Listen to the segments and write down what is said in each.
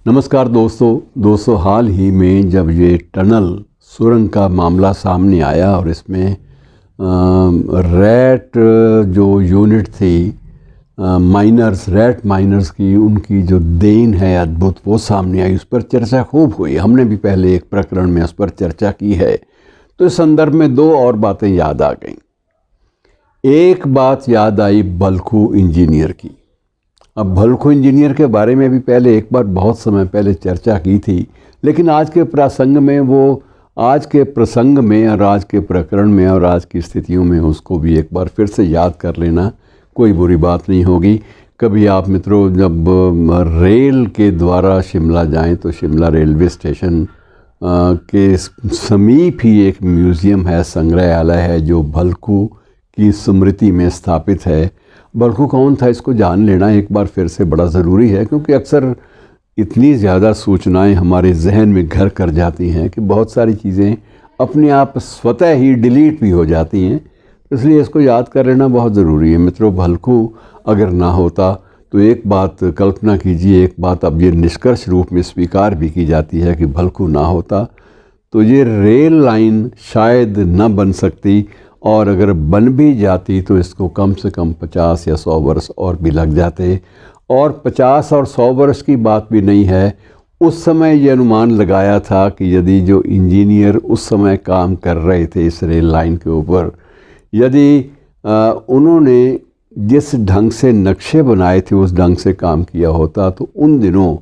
नमस्कार दोस्तों हाल ही में जब ये टनल सुरंग का मामला सामने आया और इसमें रैट जो यूनिट थी रैट माइनर्स की उनकी जो देन है अद्भुत वो सामने आई, उस पर चर्चा खूब हुई। हमने भी पहले एक प्रकरण में उस पर चर्चा की है। तो इस संदर्भ में दो और बातें याद आ गईं। एक बात याद आई भलखू इंजीनियर की। अब भलखू इंजीनियर के बारे में भी पहले एक बार बहुत समय पहले चर्चा की थी, लेकिन आज के प्रसंग में और आज के प्रकरण में और आज की स्थितियों में उसको भी एक बार फिर से याद कर लेना कोई बुरी बात नहीं होगी। कभी आप मित्रों जब रेल के द्वारा शिमला जाएं तो शिमला रेलवे स्टेशन के समीप ही एक म्यूज़ियम है, संग्रहालय है, जो भलखू की स्मृति में स्थापित है। भलखू कौन था इसको जान लेना एक बार फिर से बड़ा ज़रूरी है, क्योंकि अक्सर इतनी ज़्यादा सूचनाएं हमारे जहन में घर कर जाती हैं कि बहुत सारी चीज़ें अपने आप स्वतः ही डिलीट भी हो जाती हैं। इसलिए इसको याद कर लेना बहुत ज़रूरी है मित्रों। भलखू अगर ना होता तो एक बात कल्पना कीजिए, एक बात अब ये निष्कर्ष रूप में स्वीकार भी की जाती है कि भलखू ना होता तो ये रेल लाइन शायद न बन सकती, और अगर बन भी जाती तो इसको कम से कम 50 या 100 वर्ष और भी लग जाते। और 50 और 100 वर्ष की बात भी नहीं है। उस समय ये अनुमान लगाया था कि यदि जो इंजीनियर उस समय काम कर रहे थे इस रेल लाइन के ऊपर, यदि उन्होंने जिस ढंग से नक्शे बनाए थे उस ढंग से काम किया होता तो उन दिनों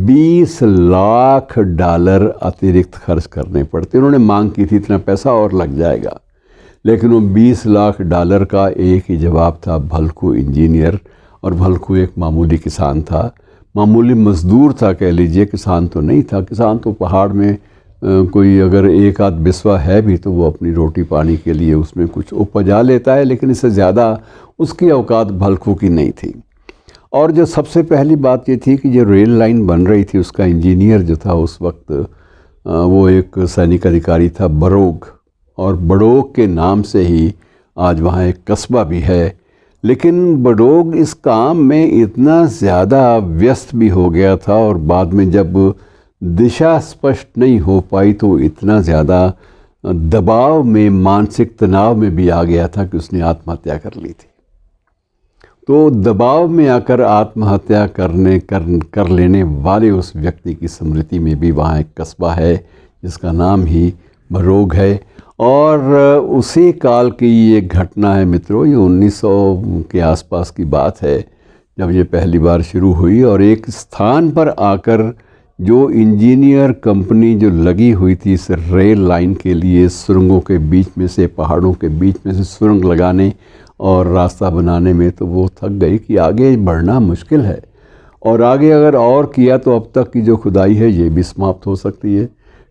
20 लाख डॉलर अतिरिक्त खर्च करने पड़ते। उन्होंने मांग की थी इतना पैसा और लग जाएगा, लेकिन वो 20 लाख डॉलर का एक ही जवाब था, भलखू इंजीनियर। और भलखू एक मामूली किसान था, मामूली मज़दूर था कह लीजिए, किसान तो नहीं था। किसान तो पहाड़ में कोई अगर एक आध बिस्वा है भी तो वो अपनी रोटी पानी के लिए उसमें कुछ उपजा लेता है, लेकिन इससे ज़्यादा उसकी औकात भलखू की नहीं थी। और जो सबसे पहली बात ये थी कि जो रेल लाइन बन रही थी उसका इंजीनियर जो था उस वक्त वो एक सैनिक अधिकारी था, बड़ोग। और बड़ोग के नाम से ही आज वहाँ एक कस्बा भी है। लेकिन बड़ोग इस काम में इतना ज़्यादा व्यस्त भी हो गया था और बाद में जब दिशा स्पष्ट नहीं हो पाई तो इतना ज़्यादा दबाव में, मानसिक तनाव में भी आ गया था कि उसने आत्महत्या कर ली थी। तो दबाव में आकर आत्महत्या कर लेने वाले उस व्यक्ति की स्मृति में भी वहाँ एक कस्बा है जिसका नाम ही बड़ोग है। और उसी काल की ये घटना है मित्रों, ये 1900 के आसपास की बात है जब ये पहली बार शुरू हुई। और एक स्थान पर आकर जो इंजीनियर कंपनी जो लगी हुई थी इस रेल लाइन के लिए, सुरंगों के बीच में से, पहाड़ों के बीच में से सुरंग लगाने और रास्ता बनाने में, तो वो थक गई कि आगे बढ़ना मुश्किल है। और आगे अगर और किया तो अब तक की जो खुदाई है ये भी समाप्त हो सकती है,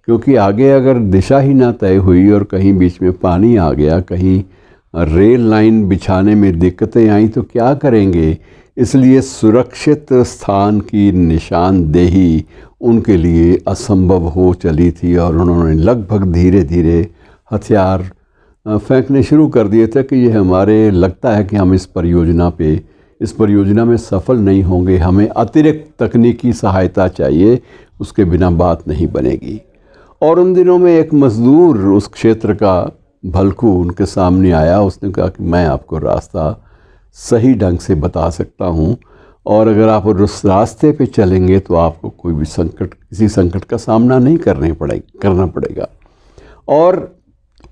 क्योंकि आगे अगर दिशा ही ना तय हुई और कहीं बीच में पानी आ गया, कहीं रेल लाइन बिछाने में दिक्कतें आई तो क्या करेंगे। इसलिए सुरक्षित स्थान की निशानदेही उनके लिए असंभव हो चली थी और उन्होंने लगभग धीरे धीरे हथियार फेंकने शुरू कर दिए थे कि ये हमारे लगता है कि हम इस परियोजना में सफल नहीं होंगे, हमें अतिरिक्त तकनीकी सहायता चाहिए, उसके बिना बात नहीं बनेगी। और उन दिनों में एक मज़दूर उस क्षेत्र का, भलखू, उनके सामने आया। उसने कहा कि मैं आपको रास्ता सही ढंग से बता सकता हूँ और अगर आप उस रास्ते पे चलेंगे तो आपको कोई भी किसी संकट का सामना नहीं करना पड़ेगा। और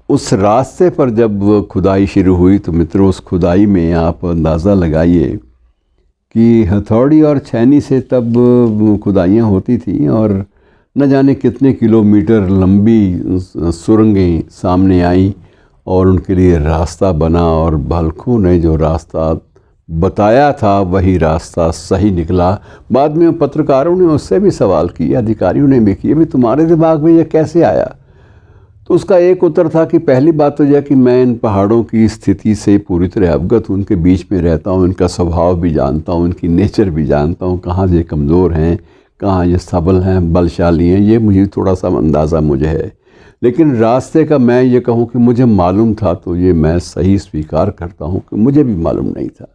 उस रास्ते पर जब खुदाई शुरू हुई तो मित्रों उस खुदाई में आप अंदाज़ा लगाइए कि हथौड़ी और छैनी से तब खुदाइयाँ होती थी और न जाने कितने किलोमीटर लंबी सुरंगें सामने आईं और उनके लिए रास्ता बना। और भलखू ने जो रास्ता बताया था वही रास्ता सही निकला। बाद में पत्रकारों ने उससे भी सवाल किए, अधिकारियों ने भी किए, भाई तुम्हारे दिमाग में ये कैसे आया। तो उसका एक उत्तर था कि पहली बात तो यह कि मैं इन पहाड़ों की स्थिति से पूरी तरह अवगत हूँ, उनके बीच में रहता हूँ, इनका स्वभाव भी जानता हूँ, इनकी नेचर भी जानता हूँ, कहाँ ये कमज़ोर हैं, कहाँ ये सबल हैं, बलशाली हैं, ये मुझे थोड़ा सा अंदाज़ा मुझे है। लेकिन रास्ते का मैं ये कहूँ कि मुझे मालूम था तो ये मैं सही स्वीकार करता हूँ कि मुझे भी मालूम नहीं था।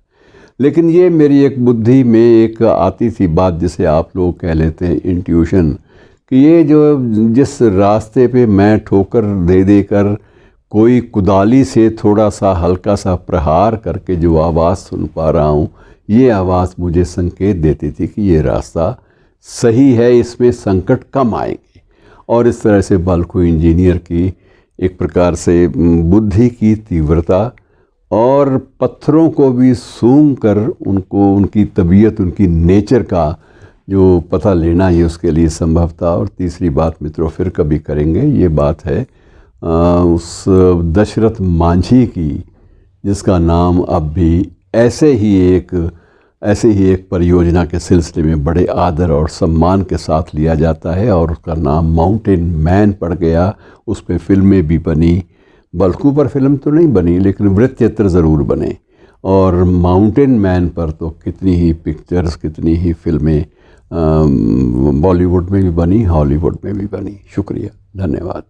लेकिन ये मेरी एक बुद्धि में एक आती सी बात, जिसे आप लोग कह लेते हैं इंट्यूशन, कि ये जो जिस रास्ते पे मैं ठोकर दे देकर कोई कुदाली से थोड़ा सा हल्का सा प्रहार करके जो आवाज़ सुन पा रहा हूँ, ये आवाज़ मुझे संकेत देती थी कि ये रास्ता सही है, इसमें संकट कम आएंगे। और इस तरह से बल्कु इंजीनियर की एक प्रकार से बुद्धि की तीव्रता और पत्थरों को भी सूंघ कर उनको उनकी तबीयत, उनकी नेचर का जो पता लेना, ये उसके लिए संभव था। और तीसरी बात मित्रों फिर कभी करेंगे, ये बात है उस दशरथ मांझी की, जिसका नाम अब भी ऐसे ही एक परियोजना के सिलसिले में बड़े आदर और सम्मान के साथ लिया जाता है, और उसका नाम माउंटेन मैन पड़ गया। उस पर फिल्में भी बनी, बल्कु पर फिल्म तो नहीं बनी लेकिन वृत्तचित्र ज़रूर बने, और माउंटेन मैन पर तो कितनी ही पिक्चर्स, कितनी ही फिल्में बॉलीवुड में भी बनी, हॉलीवुड में भी बनी। शुक्रिया, धन्यवाद।